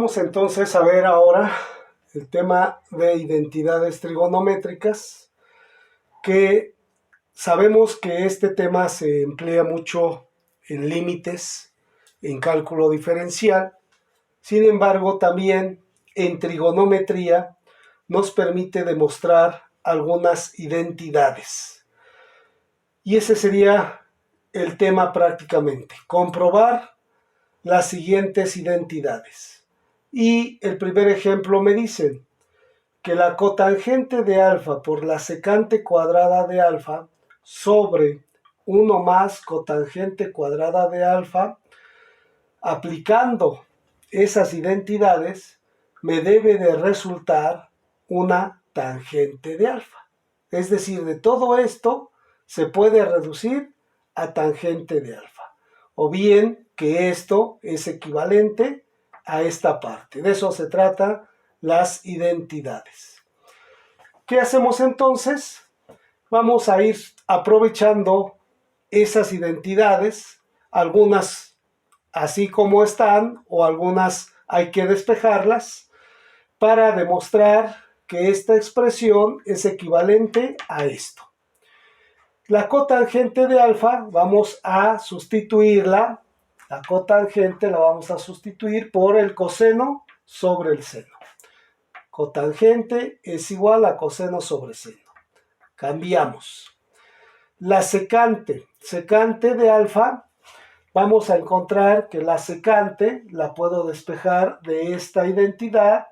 Vamos entonces a ver ahora el tema de identidades trigonométricas, que sabemos que este tema se emplea mucho en límites, en cálculo diferencial. Sin embargo, también en trigonometría nos permite demostrar algunas identidades. Y ese sería el tema prácticamente, comprobar las siguientes identidades. Y el primer ejemplo me dicen que la cotangente de alfa por la secante cuadrada de alfa sobre 1 más cotangente cuadrada de alfa, aplicando esas identidades, me debe de resultar una tangente de alfa. Es decir, de todo esto se puede reducir a tangente de alfa. O bien que esto es equivalente a esta parte. De eso se trata las identidades. ¿Qué hacemos entonces? Vamos a ir aprovechando esas identidades, algunas así como están o algunas hay que despejarlas para demostrar que esta expresión es equivalente a esto. La cotangente de alfa vamos a sustituirla, la cotangente la vamos a sustituir por el coseno sobre el seno. Cotangente es igual a coseno sobre seno. Cambiamos. La secante de alfa, vamos a encontrar que la secante la puedo despejar de esta identidad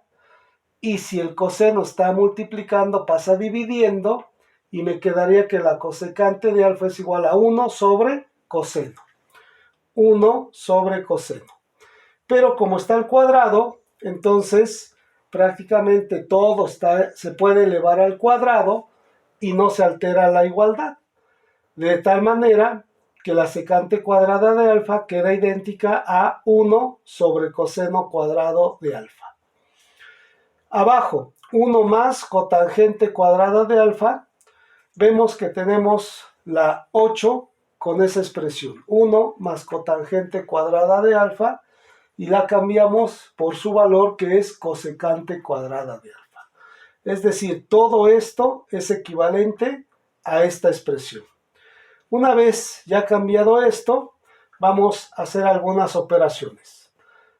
y si el coseno está multiplicando pasa dividiendo y me quedaría que la cosecante de alfa es igual a 1 sobre coseno. 1 sobre coseno. Pero como está al cuadrado, entonces prácticamente todo se puede elevar al cuadrado y no se altera la igualdad. De tal manera que la secante cuadrada de alfa queda idéntica a 1 sobre coseno cuadrado de alfa. Abajo, 1 más cotangente cuadrada de alfa, vemos que tenemos la 8 con esa expresión, 1 más cotangente cuadrada de alfa, y la cambiamos por su valor que es cosecante cuadrada de alfa. Es decir, todo esto es equivalente a esta expresión. Una vez ya cambiado esto, vamos a hacer algunas operaciones.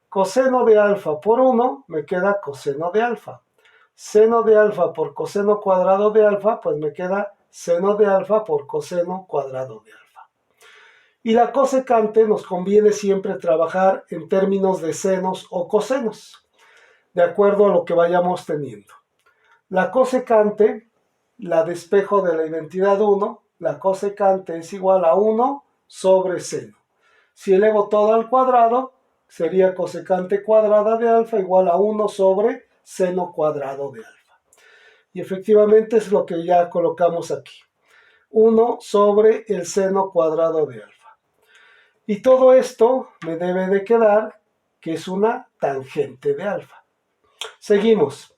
Coseno de alfa por 1 me queda coseno de alfa. Seno de alfa por coseno cuadrado de alfa, pues me queda seno de alfa por coseno cuadrado de alfa. Y la cosecante nos conviene siempre trabajar en términos de senos o cosenos, de acuerdo a lo que vayamos teniendo. La cosecante la despejo de la identidad 1, la cosecante es igual a 1 sobre seno. Si elevo todo al cuadrado, sería cosecante cuadrada de alfa igual a 1 sobre seno cuadrado de alfa. Y efectivamente es lo que ya colocamos aquí. 1 sobre el seno cuadrado de alfa. Y todo esto me debe de quedar que es una tangente de alfa. Seguimos.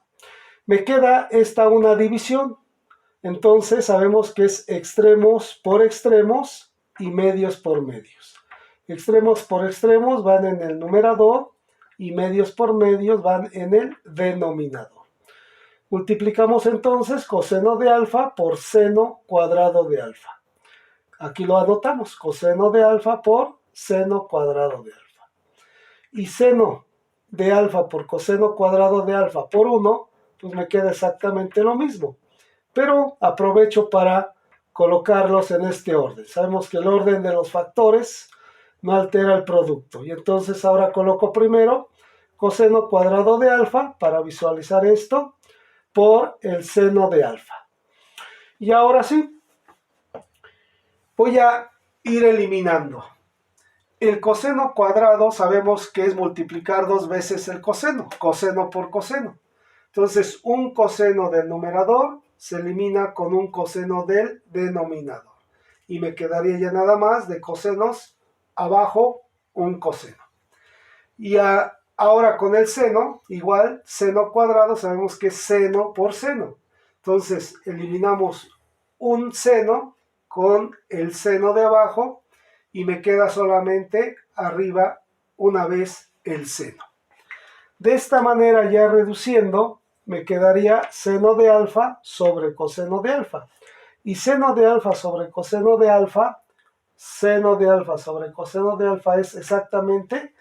Me queda esta una división. Entonces sabemos que es extremos por extremos y medios por medios. Extremos por extremos van en el numerador y medios por medios van en el denominador. Multiplicamos entonces coseno de alfa por seno cuadrado de alfa. Aquí lo anotamos, coseno de alfa por seno cuadrado de alfa. Y seno de alfa por coseno cuadrado de alfa por 1, pues me queda exactamente lo mismo. Pero aprovecho para colocarlos en este orden. Sabemos que el orden de los factores no altera el producto. Y entonces ahora coloco primero coseno cuadrado de alfa para visualizar esto por el seno de alfa. Y ahora sí, voy a ir eliminando. El coseno cuadrado sabemos que es multiplicar 2 veces el coseno por coseno. Entonces un coseno del numerador se elimina con un coseno del denominador. Y me quedaría ya nada más de cosenos abajo un coseno. Y ahora con el seno, igual, seno cuadrado, sabemos que es seno por seno. Entonces eliminamos un seno con el seno de abajo y me queda solamente arriba una vez el seno. De esta manera, ya reduciendo, me quedaría seno de alfa sobre coseno de alfa. Y seno de alfa sobre coseno de alfa, seno de alfa sobre coseno de alfa es exactamente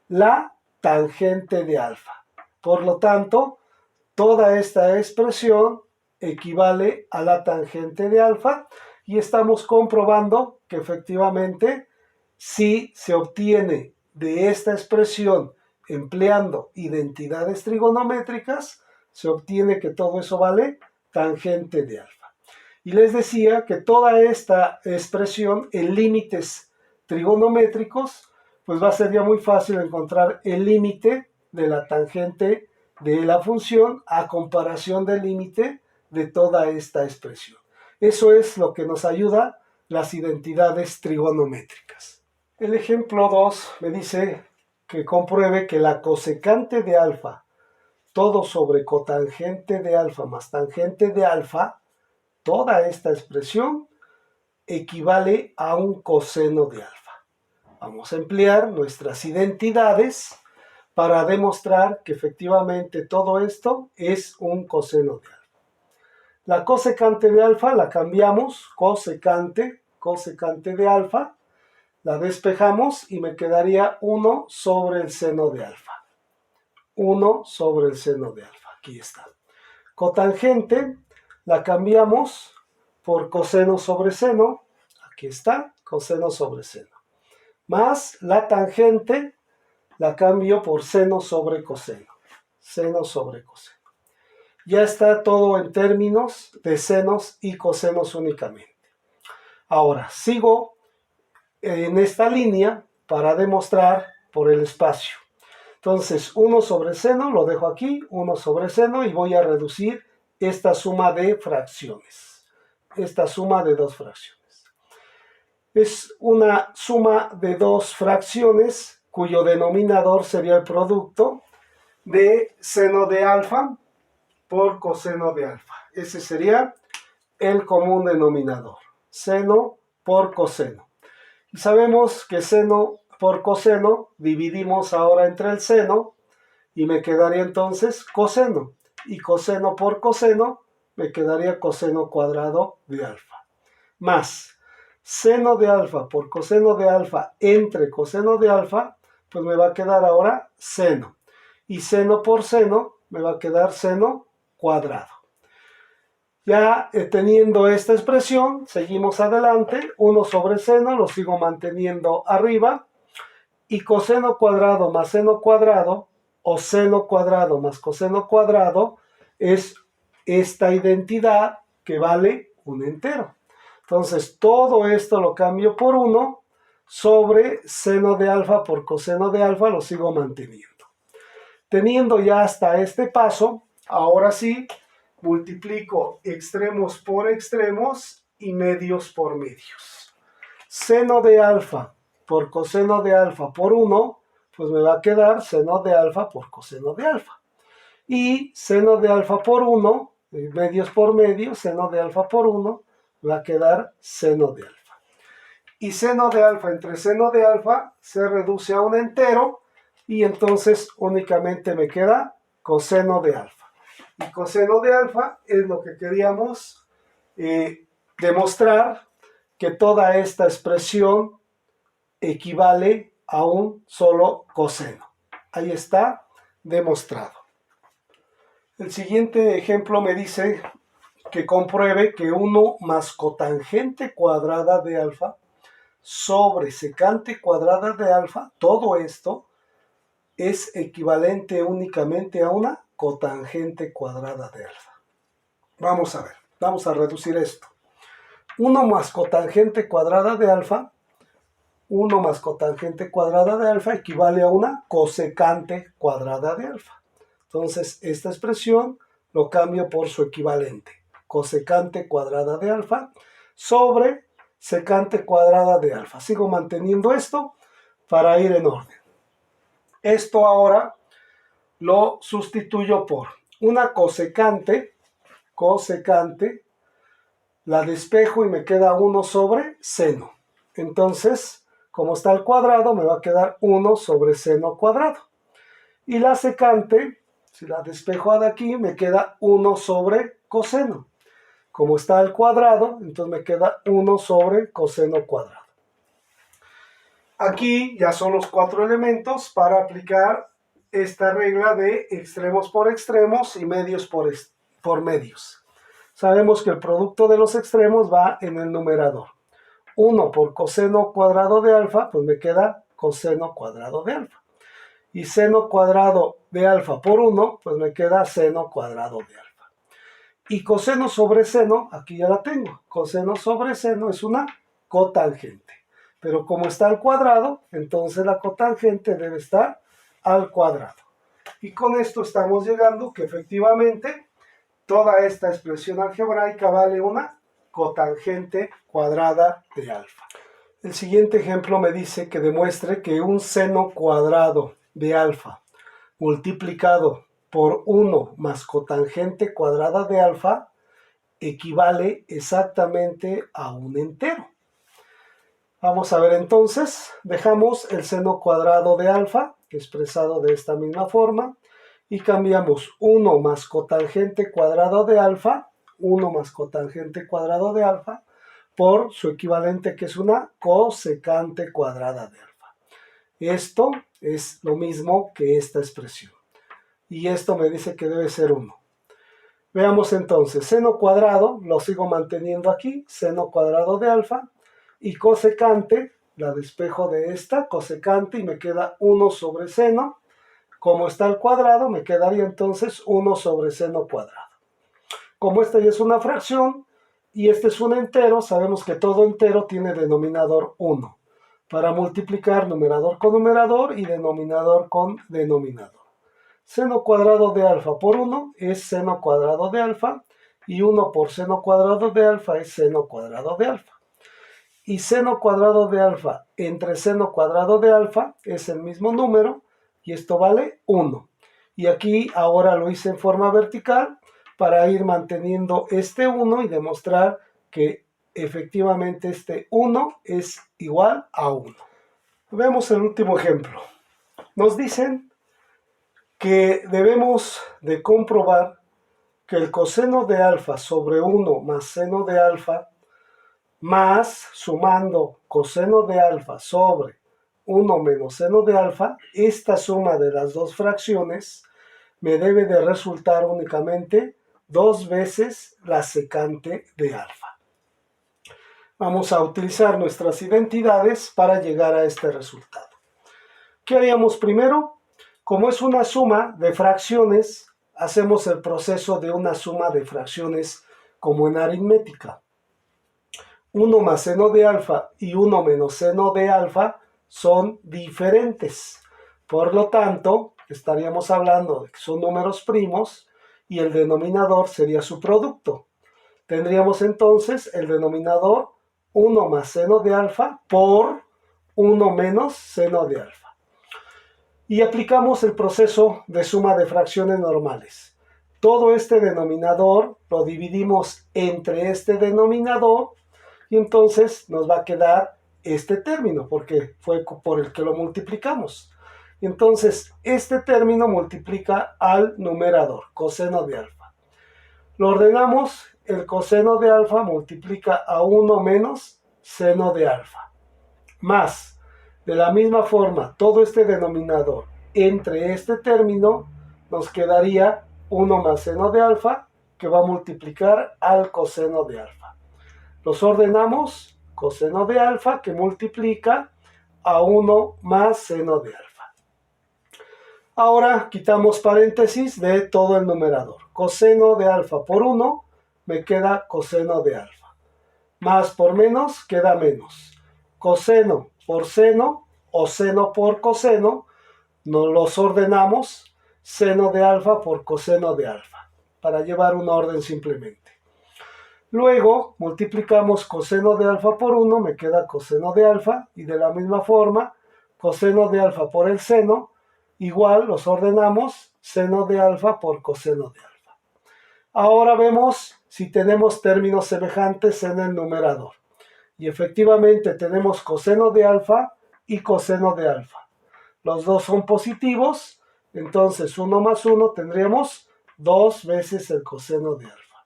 la tangente de alfa. Por lo tanto, toda esta expresión equivale a la tangente de alfa y estamos comprobando que efectivamente si se obtiene de esta expresión empleando identidades trigonométricas, se obtiene que todo eso vale tangente de alfa. Y les decía que toda esta expresión en límites trigonométricos, pues va a ser ya muy fácil encontrar el límite de la tangente de la función a comparación del límite de toda esta expresión. Eso es lo que nos ayuda las identidades trigonométricas. El ejemplo 2 me dice que compruebe que la cosecante de alfa, todo sobre cotangente de alfa más tangente de alfa, toda esta expresión equivale a un coseno de alfa. Vamos a emplear nuestras identidades para demostrar que efectivamente todo esto es un coseno de alfa. La cosecante de alfa la cambiamos, cosecante de alfa, la despejamos y me quedaría 1 sobre el seno de alfa. 1 sobre el seno de alfa, aquí está. Cotangente la cambiamos por coseno sobre seno, aquí está, coseno sobre seno. Más la tangente la cambio por seno sobre coseno, seno sobre coseno. Ya está todo en términos de senos y cosenos únicamente. Ahora, sigo en esta línea para demostrar por el espacio. Entonces, 1 sobre seno lo dejo aquí, 1 sobre seno, y voy a reducir esta suma de fracciones. Esta suma de dos fracciones. Es una suma de dos fracciones cuyo denominador sería el producto de seno de alfa por coseno de alfa. Ese sería el común denominador. Seno por coseno. Y sabemos que seno por coseno dividimos ahora entre el seno y me quedaría entonces coseno. Y coseno por coseno me quedaría coseno cuadrado de alfa. Más seno de alfa por coseno de alfa entre coseno de alfa, pues me va a quedar ahora seno. Y seno por seno me va a quedar seno cuadrado. Ya teniendo esta expresión, seguimos adelante. 1 sobre seno lo sigo manteniendo arriba. Y coseno cuadrado más seno cuadrado, o seno cuadrado más coseno cuadrado, es esta identidad que vale un entero. Entonces, todo esto lo cambio por 1 sobre seno de alfa por coseno de alfa, lo sigo manteniendo. Teniendo ya hasta este paso, ahora sí, multiplico extremos por extremos y medios por medios. Seno de alfa por coseno de alfa por 1, pues me va a quedar seno de alfa por coseno de alfa. Y seno de alfa por 1, medios por medios, seno de alfa por 1, va a quedar seno de alfa. Y seno de alfa entre seno de alfa se reduce a un entero y entonces únicamente me queda coseno de alfa. Y coseno de alfa es lo que queríamos demostrar, que toda esta expresión equivale a un solo coseno. Ahí está demostrado. El siguiente ejemplo me dice que compruebe que 1 más cotangente cuadrada de alfa sobre secante cuadrada de alfa, todo esto es equivalente únicamente a una cotangente cuadrada de alfa. Vamos a ver, vamos a reducir esto. 1 más cotangente cuadrada de alfa, 1 más cotangente cuadrada de alfa equivale a una cosecante cuadrada de alfa. Entonces, esta expresión lo cambio por su equivalente, cosecante cuadrada de alfa sobre secante cuadrada de alfa. Sigo manteniendo esto para ir en orden. Esto ahora lo sustituyo por una cosecante, la despejo y me queda 1 sobre seno. Entonces, como está el cuadrado, me va a quedar 1 sobre seno cuadrado. Y la secante, si la despejo de aquí, me queda 1 sobre coseno. Como está al cuadrado, entonces me queda 1 sobre coseno cuadrado. Aquí ya son los 4 elementos para aplicar esta regla de extremos por extremos y medios por medios. Sabemos que el producto de los extremos va en el numerador. 1 por coseno cuadrado de alfa, pues me queda coseno cuadrado de alfa. Y seno cuadrado de alfa por 1, pues me queda seno cuadrado de alfa. Y coseno sobre seno, aquí ya la tengo. Coseno sobre seno es una cotangente. Pero como está al cuadrado, entonces la cotangente debe estar al cuadrado. Y con esto estamos llegando que efectivamente toda esta expresión algebraica vale una cotangente cuadrada de alfa. El siguiente ejemplo me dice que demuestre que un seno cuadrado de alfa multiplicado por 1 más cotangente cuadrada de alfa equivale exactamente a un entero. Vamos a ver entonces, dejamos el seno cuadrado de alfa, expresado de esta misma forma, y cambiamos 1 más cotangente cuadrado de alfa, 1 más cotangente cuadrado de alfa, por su equivalente que es una cosecante cuadrada de alfa. Esto es lo mismo que esta expresión. Y esto me dice que debe ser 1. Veamos entonces, seno cuadrado, lo sigo manteniendo aquí, seno cuadrado de alfa, y cosecante, la despejo de esta, cosecante, y me queda 1 sobre seno. Como está al cuadrado, me quedaría entonces 1 sobre seno cuadrado. Como esta ya es una fracción y este es un entero, sabemos que todo entero tiene denominador 1. Para multiplicar numerador con numerador y denominador con denominador. Seno cuadrado de alfa por 1 es seno cuadrado de alfa y 1 por seno cuadrado de alfa es seno cuadrado de alfa. Y seno cuadrado de alfa entre seno cuadrado de alfa es el mismo número y esto vale 1. Y aquí ahora lo hice en forma vertical para ir manteniendo este 1 y demostrar que efectivamente este 1 es igual a 1. Vemos el último ejemplo. Nos dicen que debemos de comprobar que el coseno de alfa sobre 1 más seno de alfa más sumando coseno de alfa sobre 1 menos seno de alfa, esta suma de las dos fracciones me debe de resultar únicamente 2 veces la secante de alfa. Vamos a utilizar nuestras identidades para llegar a este resultado. ¿Qué haríamos primero? Como es una suma de fracciones, hacemos el proceso de una suma de fracciones como en aritmética. 1 más seno de alfa y 1 menos seno de alfa son diferentes. Por lo tanto, estaríamos hablando de que son números primos y el denominador sería su producto. Tendríamos entonces el denominador 1 más seno de alfa por 1 menos seno de alfa. Y aplicamos el proceso de suma de fracciones normales. Todo este denominador lo dividimos entre este denominador y entonces nos va a quedar este término, porque fue por el que lo multiplicamos. Entonces, este término multiplica al numerador, coseno de alfa. Lo ordenamos, el coseno de alfa multiplica a 1 menos seno de alfa. Más, de la misma forma, todo este denominador entre este término nos quedaría 1 más seno de alfa, que va a multiplicar al coseno de alfa. Los ordenamos, coseno de alfa que multiplica a 1 más seno de alfa. Ahora quitamos paréntesis de todo el numerador. Coseno de alfa por 1 me queda coseno de alfa. Más por menos queda menos. Coseno por seno o seno por coseno, nos los ordenamos seno de alfa por coseno de alfa, para llevar un orden simplemente. Luego multiplicamos coseno de alfa por 1, me queda coseno de alfa, y de la misma forma, coseno de alfa por el seno, igual los ordenamos seno de alfa por coseno de alfa. Ahora vemos si tenemos términos semejantes en el numerador. Y efectivamente tenemos coseno de alfa y coseno de alfa. Los dos son positivos, Entonces 1 más 1 tendríamos 2 veces el coseno de alfa.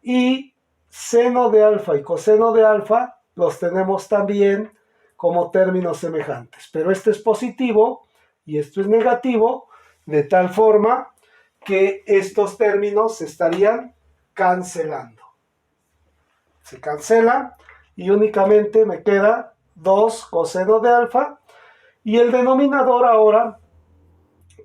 Y seno de alfa y coseno de alfa los tenemos también como términos semejantes. Pero este es positivo y esto es negativo, de tal forma que estos términos se estarían cancelando. Se cancelan y únicamente me queda 2 coseno de alfa. Y el denominador ahora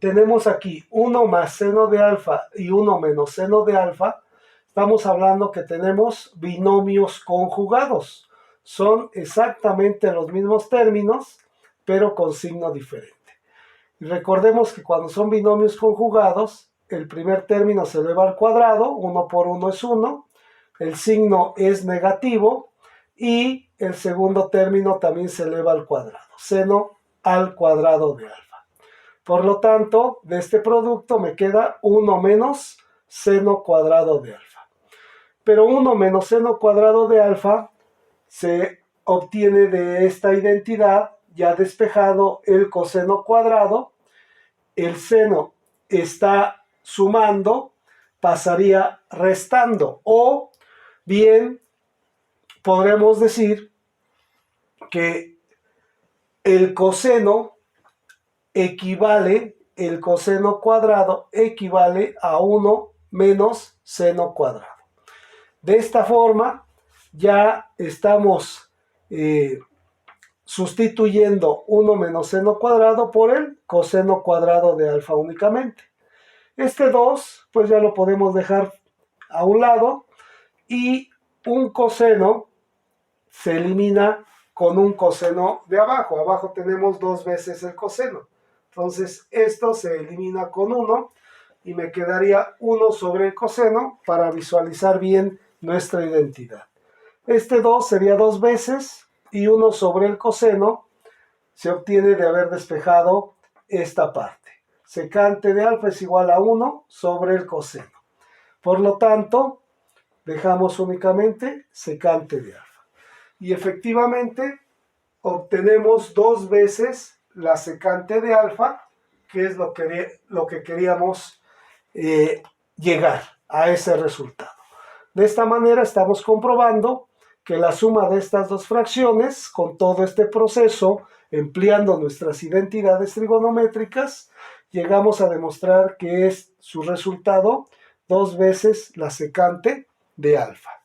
tenemos aquí 1 más seno de alfa y 1 menos seno de alfa. Estamos hablando que tenemos binomios conjugados. Son exactamente los mismos términos, pero con signo diferente. Y recordemos que cuando son binomios conjugados, el primer término se eleva al cuadrado, 1 por 1 es 1, el signo es negativo y el segundo término también se eleva al cuadrado, seno al cuadrado de alfa. Por lo tanto, de este producto me queda 1 menos seno cuadrado de alfa. Pero 1 menos seno cuadrado de alfa se obtiene de esta identidad ya despejado el coseno cuadrado. El seno está sumando, pasaría restando. O bien podremos decir que el coseno cuadrado equivale a 1 menos seno cuadrado. De esta forma ya estamos sustituyendo 1 menos seno cuadrado por el coseno cuadrado de alfa únicamente. Este 2 pues ya lo podemos dejar a un lado y un coseno se elimina con un coseno de abajo. Abajo tenemos 2 veces el coseno. Entonces esto se elimina con 1 y me quedaría 1 sobre el coseno para visualizar bien nuestra identidad. Este 2 sería 2 veces y 1 sobre el coseno se obtiene de haber despejado esta parte. Secante de alfa es igual a 1 sobre el coseno. Por lo tanto, dejamos únicamente secante de alfa. Y efectivamente obtenemos 2 veces la secante de alfa, que es lo que queríamos llegar a ese resultado. De esta manera estamos comprobando que la suma de estas dos fracciones, con todo este proceso, empleando nuestras identidades trigonométricas, llegamos a demostrar que es su resultado 2 veces la secante de alfa.